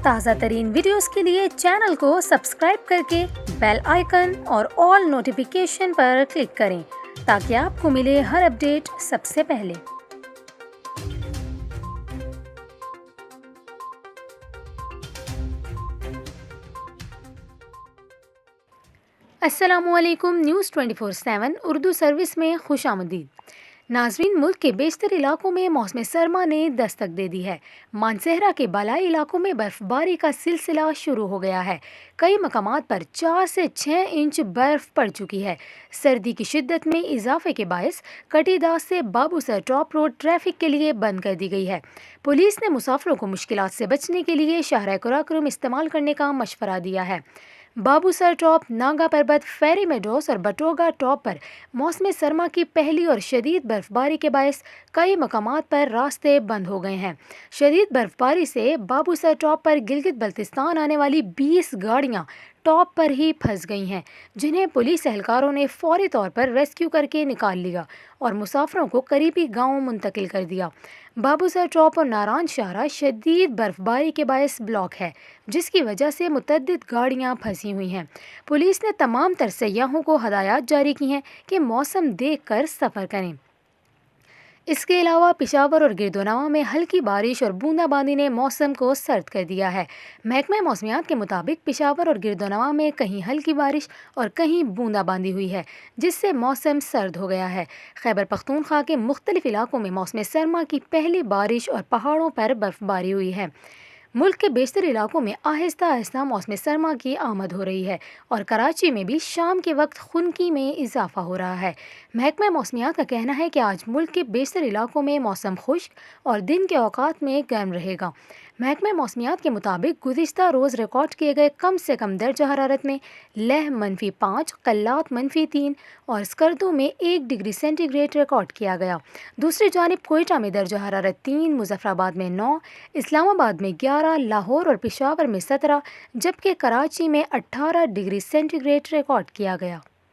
تازہ ترین ویڈیوز کے لیے چینل کو سبسکرائب کر کے بیل آئیکن اور آل نوٹیفیکیشن پر کلک کریں تاکہ آپ کو ملے ہر اپڈیٹ سب سے پہلے۔ السلام علیکم، نیوز 24/7 اردو سروس میں خوش آمدید۔ ناظرین، ملک کے بیشتر علاقوں میں موسم سرما نے دستک دے دی ہے۔ مانسہرہ کے بالائی علاقوں میں برف باری کا سلسلہ شروع ہو گیا ہے۔ کئی مقامات پر 4 سے 6 انچ برف پڑ چکی ہے۔ سردی کی شدت میں اضافے کے باعث کٹی داس سے بابوسر ٹاپ روڈ ٹریفک کے لیے بند کر دی گئی ہے۔ پولیس نے مسافروں کو مشکلات سے بچنے کے لیے شاہراہ قراقرم استعمال کرنے کا مشورہ دیا ہے۔ بابوسر ٹاپ، ناگا پربت، فیری میڈوز اور بٹوگا ٹاپ پر موسم سرما کی پہلی اور شدید برف باری کے باعث کئی مقامات پر راستے بند ہو گئے ہیں۔ شدید برف باری سے بابوسر ٹاپ پر گلگت بلتستان آنے والی 20 گاڑیاں ٹاپ پر ہی پھنس گئی ہیں، جنہیں پولیس اہلکاروں نے فوری طور پر ریسکیو کر کے نکال لیا اور مسافروں کو قریبی گاؤں منتقل کر دیا۔ بابوسر ٹاپ اور ناران شاہراہ شدید برف باری کے باعث بلاک ہے، جس کی وجہ سے متعدد گاڑیاں پھنسی ہوئی ہیں۔ پولیس نے تمام تر سیاحوں کو ہدایات جاری کی ہیں کہ موسم دیکھ کر سفر کریں۔ اس کے علاوہ پشاور اور گردونواں میں ہلکی بارش اور بوندا باندی نے موسم کو سرد کر دیا ہے۔ محکمہ موسمیات کے مطابق پشاور اور گردونواں میں کہیں ہلکی بارش اور کہیں بوندا باندی ہوئی ہے، جس سے موسم سرد ہو گیا ہے۔ خیبر پختونخوا کے مختلف علاقوں میں موسم سرما کی پہلی بارش اور پہاڑوں پر برف باری ہوئی ہے۔ ملک کے بیشتر علاقوں میں آہستہ آہستہ موسم سرما کی آمد ہو رہی ہے اور کراچی میں بھی شام کے وقت خنکی میں اضافہ ہو رہا ہے۔ محکمہ موسمیات کا کہنا ہے کہ آج ملک کے بیشتر علاقوں میں موسم خشک اور دن کے اوقات میں گرم رہے گا۔ محکمہ موسمیات کے مطابق گزشتہ روز ریکارڈ کیے گئے کم سے کم درجہ حرارت میں لہ -5، قلات -3 اور اسکردو میں 1 ڈگری سینٹی گریڈ ریکارڈ کیا گیا۔ دوسری جانب کوئٹہ میں درجہ حرارت 3، مظفر آباد میں 9، اسلام آباد میں 11، لاہور اور پشاور میں 17 جبکہ کراچی میں 18 ڈگری سینٹی گریڈ ریکارڈ کیا گیا۔